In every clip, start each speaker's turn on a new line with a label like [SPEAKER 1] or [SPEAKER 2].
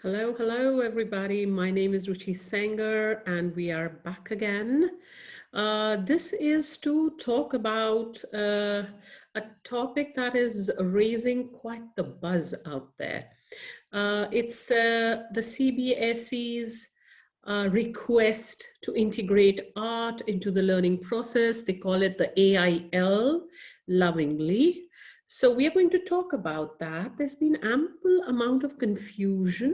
[SPEAKER 1] Hello, hello, everybody. My name is Ruchi Sengar, and we are back again. This is to talk about a topic that is raising quite the buzz out there. It's the CBSE's request to integrate art into the learning process. They call it the AIL lovingly. So we are going to talk about that. There's been ample amount of confusion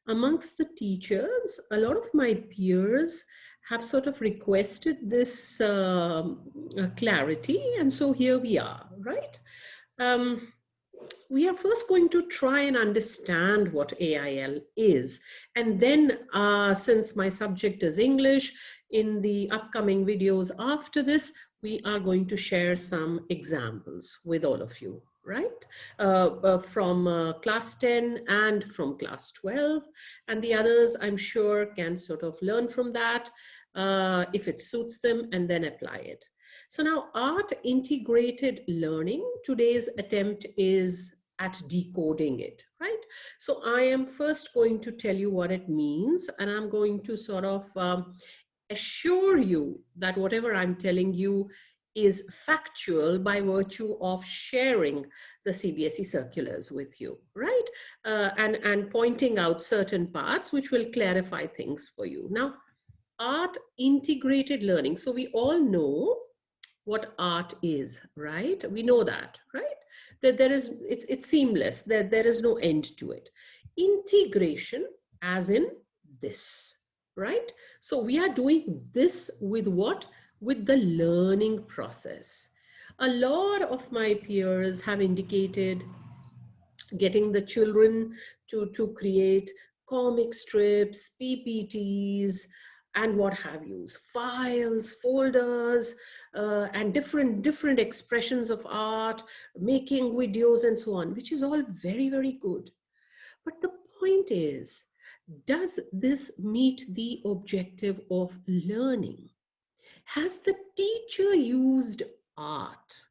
[SPEAKER 1] amongst the teachers. A lot of my peers have sort of requested this clarity, and so here we are, right? We are first going to try and understand what AIL is, and then since my subject is English, in the upcoming videos after this, we are going to share some examples with all of you, right? From class 10 and from class 12, and the others I'm sure can sort of learn from that if it suits them and then apply it. So now art integrated learning, today's attempt is at decoding it, right? So I am first going to tell you what it means, and I'm going to sort of assure you that whatever I'm telling you is factual by virtue of sharing the CBSE circulars with you, right? And pointing out certain parts which will clarify things for you. Now, art integrated learning. So we all know what art is, right? We know that, right? That it's seamless, that there is no end to it. Integration, as in this, right? So we are doing this with what? With the learning process. A lot of my peers have indicated getting the children to create comic strips, PPTs, and what have you, files, folders, and different expressions of art, making videos and so on, which is all very, very good. But the point is, does this meet the objective of learning? Has the teacher used art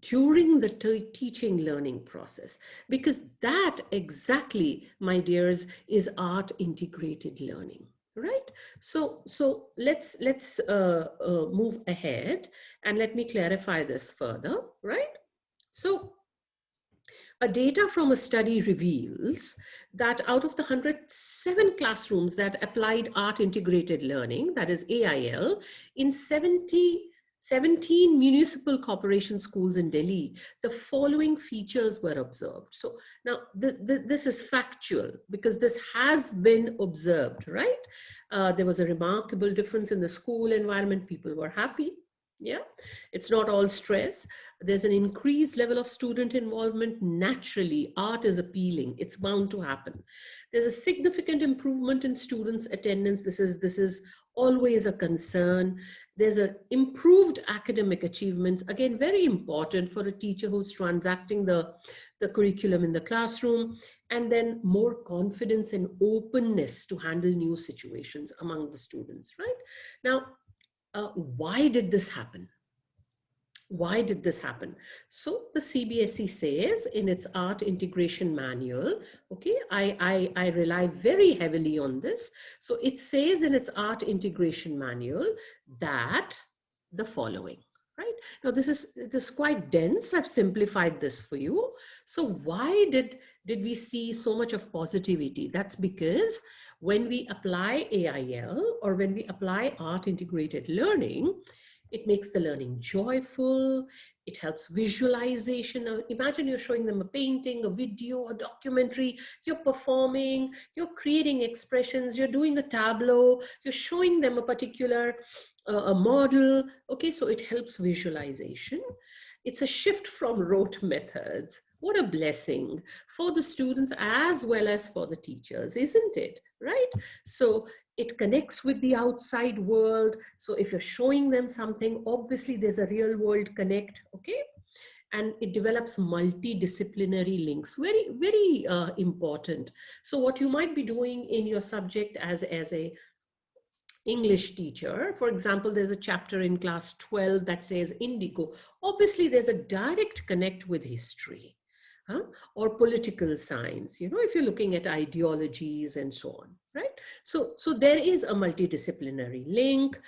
[SPEAKER 1] during the teaching learning process? Because that exactly, my dears, is art integrated learning, right? So let's move ahead, and let me clarify this further, right? So a data from a study reveals that out of the 107 classrooms that applied art integrated learning, that is AIL, in 17 municipal corporation schools in Delhi, the following features were observed. So now this is factual because this has been observed, right? There was a remarkable difference in the school environment. People were happy. Yeah, it's not all stress. There's an increased level of student involvement. Naturally, art is appealing. It's bound to happen. There's a significant improvement in students' attendance. This is always a concern. There's an improved academic achievements. Again, very important for a teacher who's transacting the curriculum in the classroom. And then more confidence and openness to handle new situations among the students, right? Now, why did this happen? Why did this happen? So the CBSE says in its art integration manual, okay, I rely very heavily on this. So it says in its art integration manual that the following, right? Now this is quite dense. I've simplified this for you. So why did we see so much of positivity? That's because when we apply AIL, or when we apply art integrated learning, it makes the learning joyful. It helps visualization. Now, imagine you're showing them a painting, a video, a documentary, you're performing, you're creating expressions, you're doing a tableau, you're showing them a particular a model. Okay, so it helps visualization. It's a shift from rote methods. What a blessing for the students as well as for the teachers, isn't it? Right? So it connects with the outside world. So if you're showing them something, obviously there's a real world connect, okay? And it develops multidisciplinary links, very, very important. So what you might be doing in your subject as a English teacher, for example, there's a chapter in class 12 that says indigo. Obviously, there's a direct connect with history. or political science, if you're looking at ideologies and so on, right? So there is a multidisciplinary link.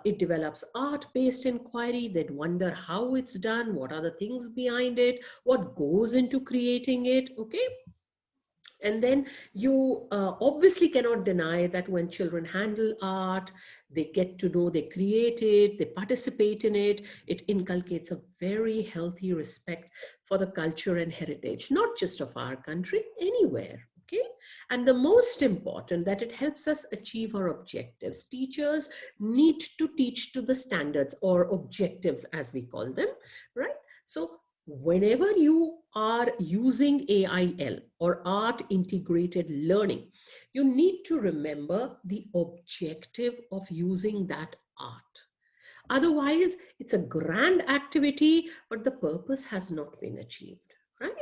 [SPEAKER 1] It develops art-based inquiry. They'd wonder how it's done, what are the things behind it, what goes into creating it, okay? And then you obviously cannot deny that when children handle art, they get to know, they create it, they participate in it, it inculcates a very healthy respect for the culture and heritage, not just of our country, anywhere. Okay. And the most important, that it helps us achieve our objectives. Teachers need to teach to the standards or objectives, as we call them, right? So whenever you are using AIL or art integrated learning, you need to remember the objective of using that art. Otherwise, it's a grand activity, but the purpose has not been achieved, right?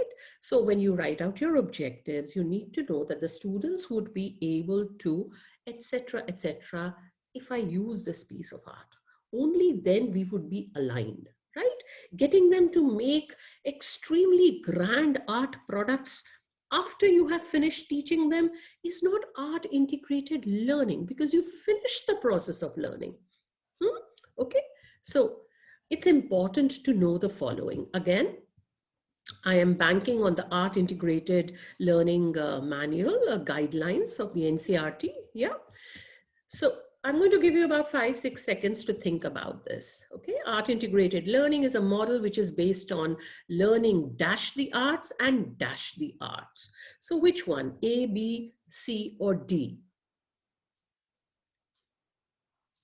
[SPEAKER 1] So when you write out your objectives, you need to know that the students would be able to, etc., etc., if I use this piece of art. Only then we would be aligned, right? Getting them to make extremely grand art products after you have finished teaching them is not art integrated learning, because you finished the process of learning. Okay, so it's important to know the following. Again, I am banking on the art integrated learning manual guidelines of the NCERT. Yeah. So I'm going to give you about 5-6 seconds to think about this. Okay. Art integrated learning is a model which is based on learning dash the arts and dash the arts. So which one? A, B, C, or D?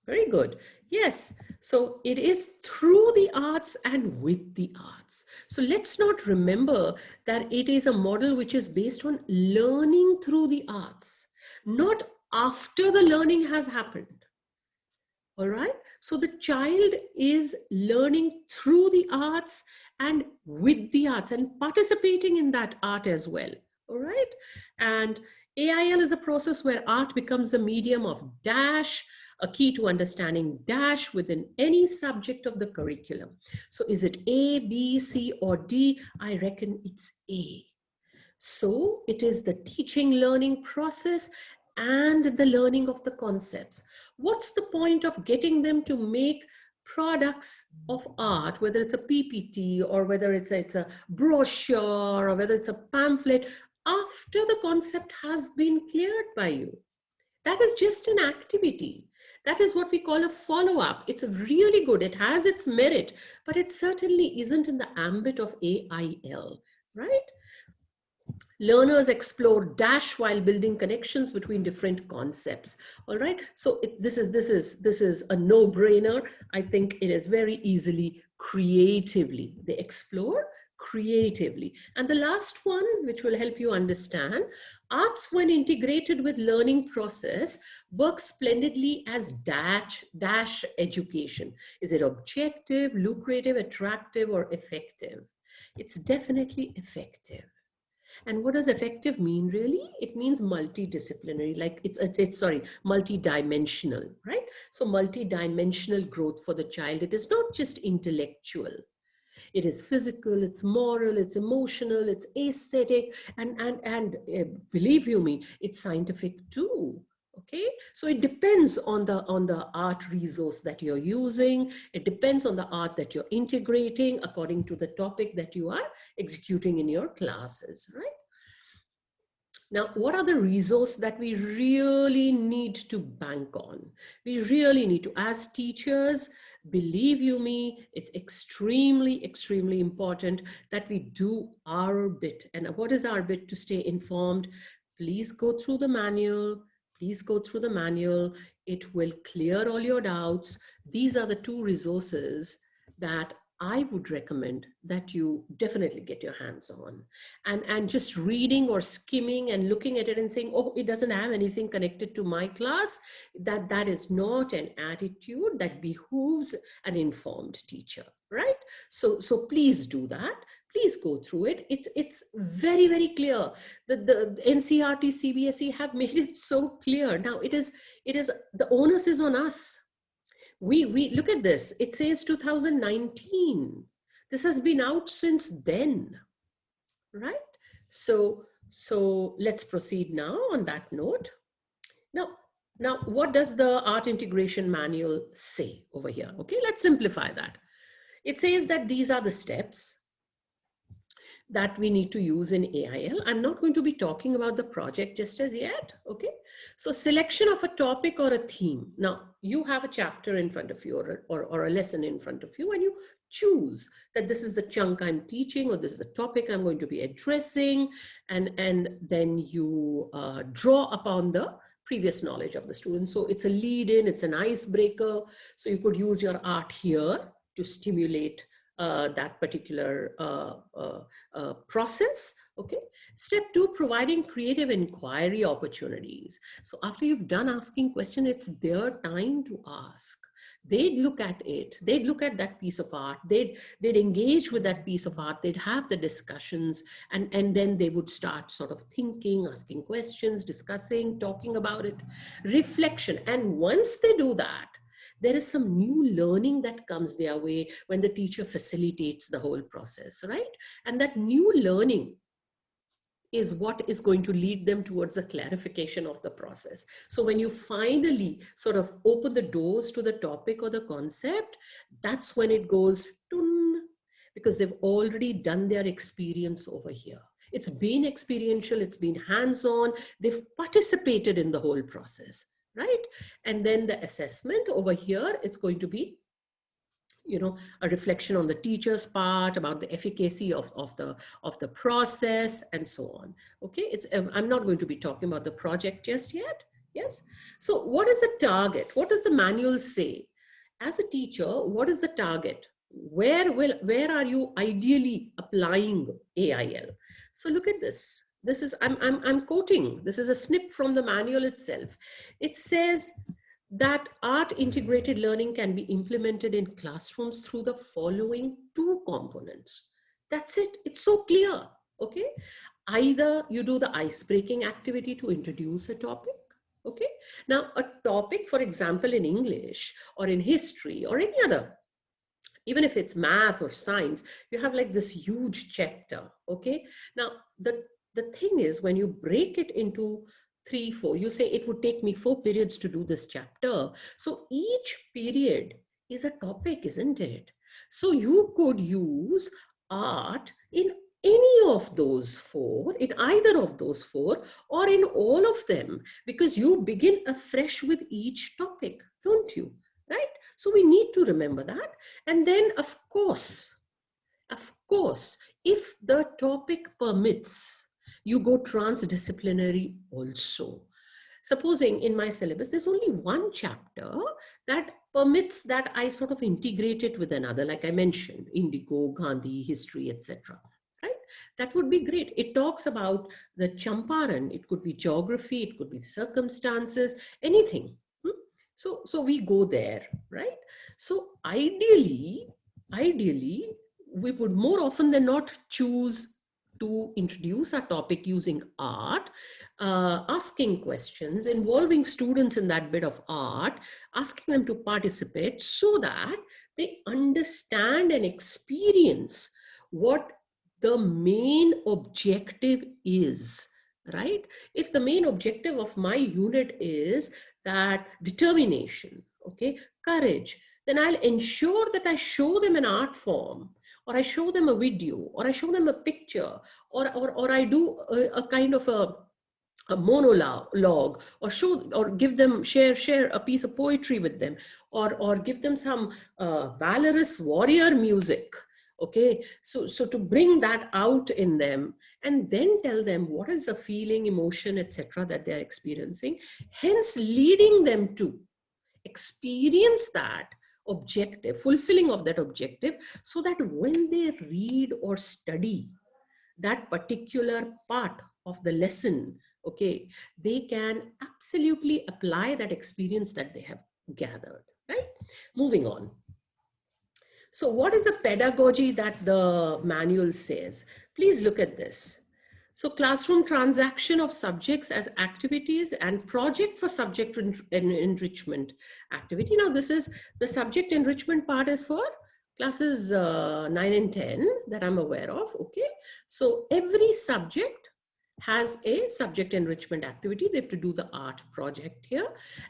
[SPEAKER 1] Very good. Yes. So it is through the arts and with the arts. So let's not remember that it is a model which is based on learning through the arts, not after the learning has happened. All right. So the child is learning through the arts and with the arts and participating in that art as well. All right. And AIL is a process where art becomes a medium of dash, a key to understanding dash within any subject of the curriculum. So is it A, B, C, or D? I reckon it's A. So it is the teaching learning process and the learning of the concepts. What's the point of getting them to make products of art, whether it's a PPT or whether it's a brochure or whether it's a pamphlet, after the concept has been cleared by you? That is just an activity. That is what we call a follow-up. It's really good. It has its merit, but it certainly isn't in the ambit of AIL, right? Learners explore dash while building connections between different concepts. All right. So this is a no-brainer. I think it is very easily creatively. They explore creatively. And the last one, which will help you understand, arts when integrated with learning process works splendidly as dash education. Is it objective, lucrative, attractive, or effective? It's definitely effective. And what does effective mean really? It means multidisciplinary, like it's multidimensional, right? So multidimensional growth for the child. It is not just intellectual. It is physical, it's moral, it's emotional, it's aesthetic, and believe you me, it's scientific too. Okay, so it depends on the art resource that you're using. It depends on the art that you're integrating according to the topic that you are executing in your classes, right? Now, what are the resources that we really need to bank on? We really need to, as teachers, believe you me, it's extremely, extremely important that we do our bit. And what is our bit? To stay informed. Please go through the manual. Please go through the manual. It will clear all your doubts. These are the two resources that I would recommend that you definitely get your hands on. And just reading or skimming and looking at it and saying, oh, it doesn't have anything connected to my class, that is not an attitude that behooves an informed teacher, right? So please do that. Please go through it. It's very, very clear. The NCERT, CBSE have made it so clear. Now it is the onus is on us. We look at this. It says 2019. This has been out since then. right? So let's proceed now on that note. Now, what does the art integration manual say over here? Okay, let's simplify that. It says that these are the steps that we need to use in AIL. I'm not going to be talking about the project just as yet, okay? So selection of a topic or a theme. Now, you have a chapter in front of you or a lesson in front of you, and you choose that this is the chunk I'm teaching, or this is the topic I'm going to be addressing, and then you draw upon the previous knowledge of the student. So it's a lead in, it's an icebreaker. So you could use your art here to stimulate that particular process. Okay. Step 2, providing creative inquiry opportunities. So after you've done asking questions, it's their time to ask. They'd look at it, they'd look at that piece of art, they'd engage with that piece of art, they'd have the discussions, and then they would start sort of thinking, asking questions, discussing, talking about it, reflection. And once they do that, there is some new learning that comes their way when the teacher facilitates the whole process, right? And that new learning is what is going to lead them towards a clarification of the process. So when you finally sort of open the doors to the topic or the concept, that's when it goes, dun, because they've already done their experience over here. It's been experiential, it's been hands-on, they've participated in the whole process, right? And then the assessment over here, it's going to be, you know, a reflection on the teacher's part about the efficacy of the process and so on. Okay, it's I'm not going to be talking about the project just yet. Yes. So what is the target? What does the manual say? As a teacher, what is the target? Where are you ideally applying AIL? So look at this. This is I'm quoting. This is a snip from the manual itself. It says that art integrated learning can be implemented in classrooms through the following 2 components. That's it. It's so clear. Okay. Either you do the ice-breaking activity to introduce a topic. Okay. Now, a topic, for example, in English or in history or any other, even if it's math or science, you have like this huge chapter. Okay. Now, the thing is, when you break it into 3, 4, you say it would take me 4 periods to do this chapter. So each period is a topic, isn't it? So you could use art in any of those 4, in either of those 4, or in all of them, because you begin afresh with each topic, don't you? Right? So we need to remember that. And then, of course, if the topic permits, you go transdisciplinary also. Supposing in my syllabus, there's only one chapter that permits that I sort of integrate it with another, like I mentioned, Indigo, Gandhi, history, etc. Right? That would be great. It talks about the Champaran. It could be geography, it could be circumstances, anything. So we go there, right? So ideally, we would more often than not choose to introduce our topic using art, asking questions, involving students in that bit of art, asking them to participate so that they understand and experience what the main objective is, right? If the main objective of my unit is that determination, okay, courage, then I'll ensure that I show them an art form, or I show them a video, or I show them a picture, or I do a kind of a monologue, or give them, share a piece of poetry with them, or give them some valorous warrior music. Okay, so to bring that out in them, and then tell them what is the feeling, emotion, etc. that they're experiencing, hence leading them to experience that objective, fulfilling of that objective, so that when they read or study that particular part of the lesson, okay, they can absolutely apply that experience that they have gathered, right? Moving on. So what is the pedagogy that the manual says? Please look at this. So classroom transaction of subjects as activities and project for subject enrichment activity. Now this is the subject enrichment part is for classes 9 and 10 that I'm aware of, okay? So every subject has a subject enrichment activity. They have to do the art project here.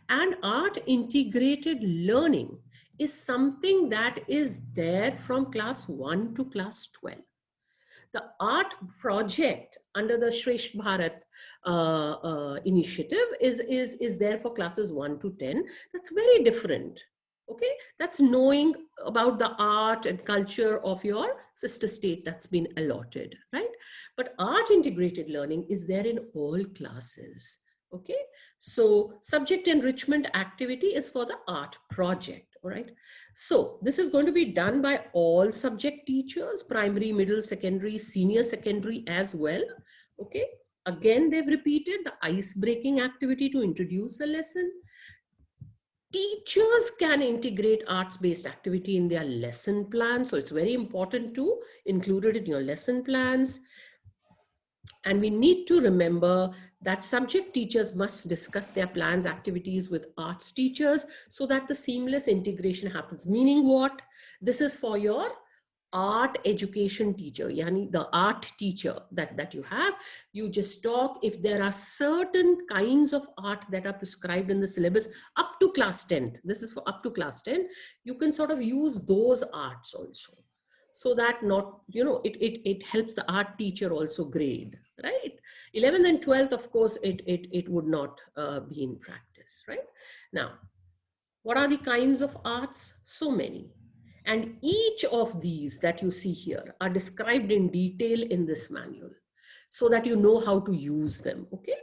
[SPEAKER 1] And art integrated learning is something that is there from class 1 to class 12. The art project under the Shresth Bharat initiative is there for classes 1 to 10. That's very different. Okay, that's knowing about the art and culture of your sister state that's been allotted, right? But art integrated learning is there in all classes. Okay, so subject enrichment activity is for the art project. All right, so this is going to be done by all subject teachers, primary, middle, secondary, senior secondary as well. Okay, again they've repeated the ice breaking activity to introduce a lesson. Teachers can integrate arts-based activity in their lesson plan. So it's very important to include it in your lesson plans. And we need to remember that subject teachers must discuss their plans, activities with arts teachers so that the seamless integration happens. Meaning what? This is for your art education teacher, yani the art teacher that you have. You just talk if there are certain kinds of art that are prescribed in the syllabus up to class 10. This is for up to class 10. You can sort of use those arts also, so that not, you know, it helps the art teacher also grade, right? 11th and 12th, of course, it would not be in practice, right? Now, what are the kinds of arts? So many. And each of these that you see here are described in detail in this manual so that you know how to use them, okay?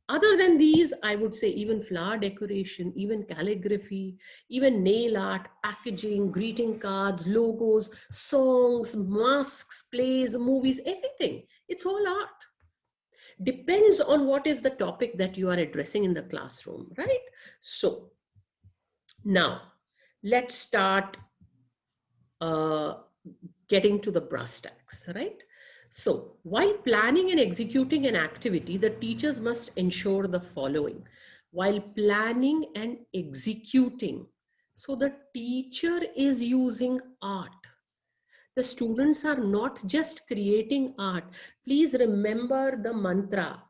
[SPEAKER 1] Other than these, I would say even flower decoration, even calligraphy, even nail art, packaging, greeting cards, logos, songs, masks, plays, movies, everything. It's all art. Depends on what is the topic that you are addressing in the classroom, right? So now let's start getting to the brass tacks, right? So while planning and executing an activity, the teachers must ensure the following. While planning and executing, so the teacher is using art. The students are not just creating art. Please remember the mantra.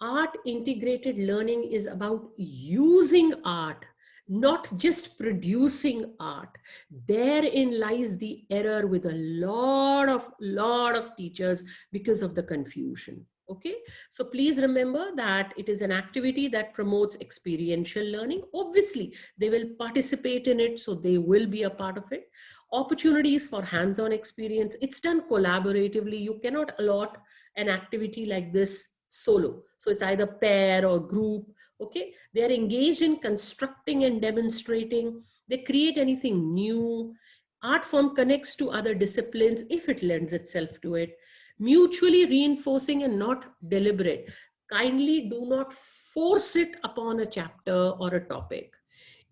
[SPEAKER 1] Art integrated learning is about using art, not just producing art. Therein lies the error with a lot of teachers because of the confusion. Okay, so please remember that it is an activity that promotes experiential learning. Obviously, they will participate in it, so they will be a part of it. Opportunities for hands-on experience. It's done collaboratively. You cannot allot an activity like this solo. So it's either pair or group. Okay, they are engaged in constructing and demonstrating. They create anything new. Art form connects to other disciplines if it lends itself to it. Mutually reinforcing and not deliberate. Kindly do not force it upon a chapter or a topic.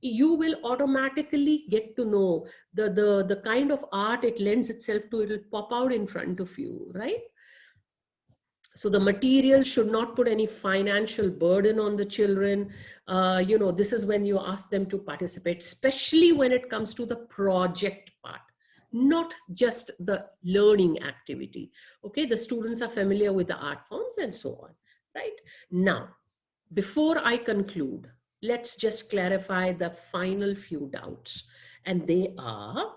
[SPEAKER 1] You will automatically get to know the kind of art it lends itself to. It will pop out in front of you, right? So the material should not put any financial burden on the children. You know, this is when you ask them to participate, especially when it comes to the project part, not just the learning activity. Okay, the students are familiar with the art forms and so on, right? Now, before I conclude, let's just clarify the final few doubts. And they are,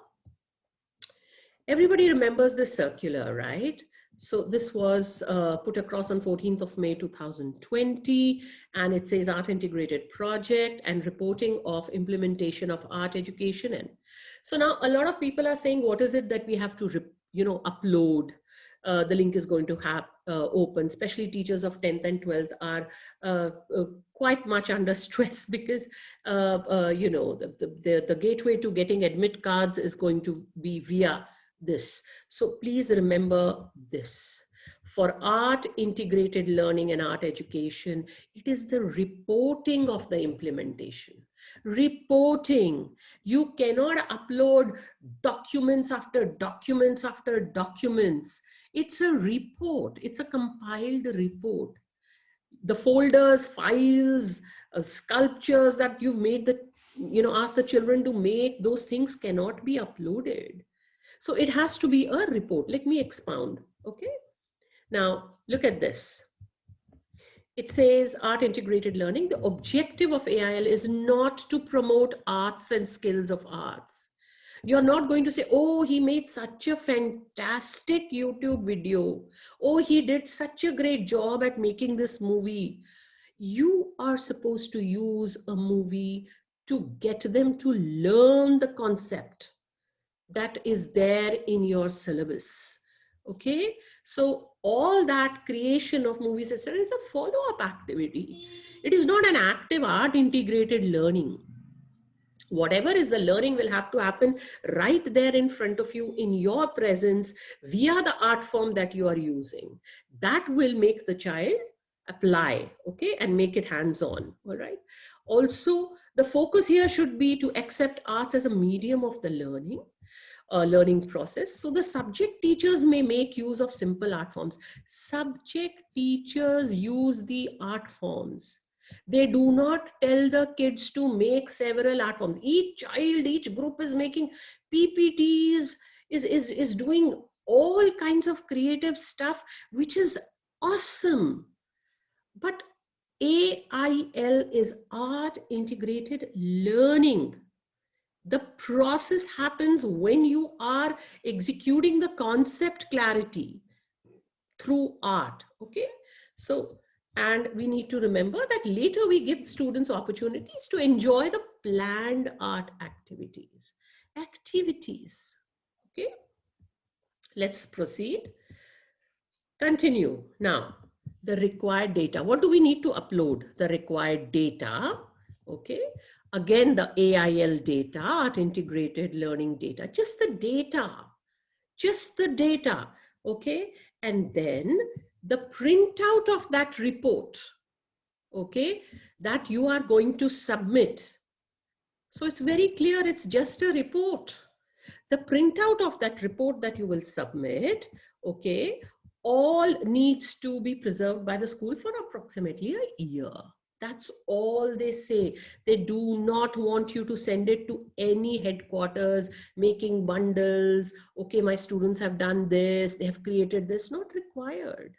[SPEAKER 1] everybody remembers the circular, right? So this was put across on 14th of May 2020, and it says art integrated project and reporting of implementation of art education. And so now a lot of people are saying, what is it that we have to, upload? The link is going to have open, especially teachers of 10th and 12th are quite much under stress because, the gateway to getting admit cards is going to be via this. So please remember this. For art integrated learning and art education, it is the reporting of the implementation. Reporting. You cannot upload documents after documents after documents. It's a report. It's a compiled report. The folders, files, sculptures that you've made, ask the children to make, those things cannot be uploaded. So it has to be a report. Let me expound. Okay. Now look at this. It says art integrated learning. The objective of AIL is not to promote arts and skills of arts. You're not going to say, oh, he made such a fantastic YouTube video. Oh, he did such a great job at making this movie. You are supposed to use a movie to get them to learn the concept that is there in your syllabus. Okay, so all that creation of movies, etc., is a follow-up activity. It is not an active art integrated learning. Whatever is the learning will have to happen right there in front of you in your presence via the art form that you are using. That will make the child apply, okay, and make it hands-on. All right. Also, the focus here should be to accept arts as a medium of the learning process. So the subject teachers may make use of simple art forms. Subject teachers use the art forms. They do not tell the kids to make several art forms. Each child, each group is making PPTs, is doing all kinds of creative stuff, which is awesome. But AIL is art integrated learning. The process happens when you are executing the concept clarity through art. Okay. So, and we need to remember that later we give students opportunities to enjoy the planned art activities. Okay. Let's proceed. Continue. Now, the required data. What do we need to upload? The required data. Okay. Again, the AIL data, art integrated learning data, just the data. Okay. And then the printout of that report. Okay. That you are going to submit. So it's very clear. It's just a report. The printout of that report that you will submit, okay, all needs to be preserved by the school for approximately a year. That's all they say. They do not want you to send it to any headquarters, making bundles. Okay, my students have done this, they have created this. Not required.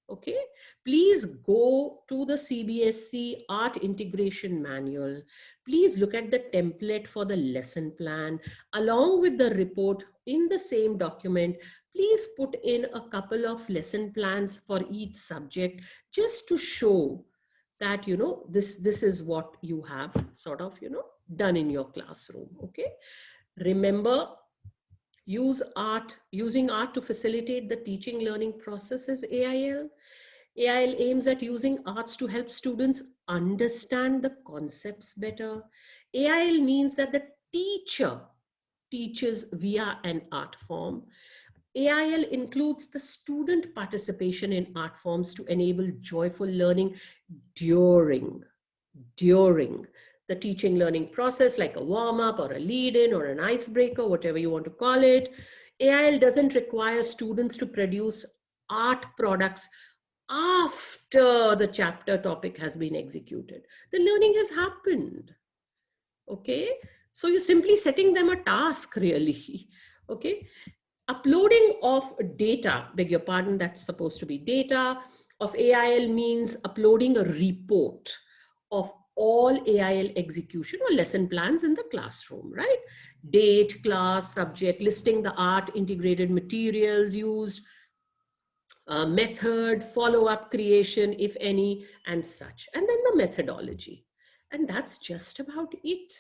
[SPEAKER 1] Okay, please go to the CBSE Art Integration Manual. Please look at the template for the lesson plan along with the report in the same document. Please put in a couple of lesson plans for each subject just to show that, you know, this is what you have sort of, you know, done in your classroom. Okay, remember, using art to facilitate the teaching learning process is AIL. AIL aims at using arts to help students understand the concepts better. AIL means that the teacher teaches via an art form. AIL includes the student participation in art forms to enable joyful learning during the teaching learning process, like a warm-up or a lead-in or an icebreaker, whatever you want to call it. AIL doesn't require students to produce art products after the chapter topic has been executed. The learning has happened. Okay, so you're simply setting them a task, really. Okay, uploading of data, beg your pardon, that's supposed to be data of AIL means uploading a report of all AIL execution or lesson plans in the classroom, right? Date, class, subject, listing the art integrated materials used, method, follow-up creation, if any, and such. And then the methodology. And that's just about it.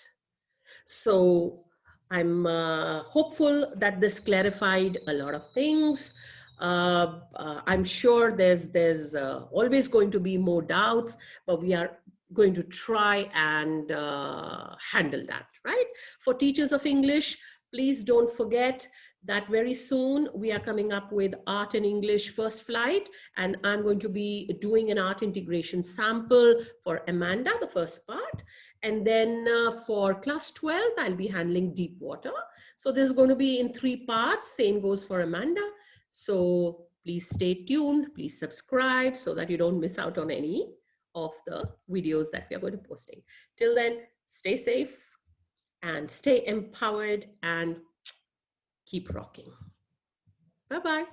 [SPEAKER 1] So I'm hopeful that this clarified a lot of things. I'm sure there's always going to be more doubts, but we are going to try and handle that, right? For teachers of English, please don't forget that very soon we are coming up with Art and English First Flight, and I'm going to be doing an art integration sample for Amanda, the first part. And then for class 12th, I'll be handling deep water. So this is going to be in 3 parts. Same goes for Amanda. So please stay tuned. Please subscribe so that you don't miss out on any of the videos that we are going to be posting. Till then, stay safe and stay empowered, and Keep rocking. Bye-bye.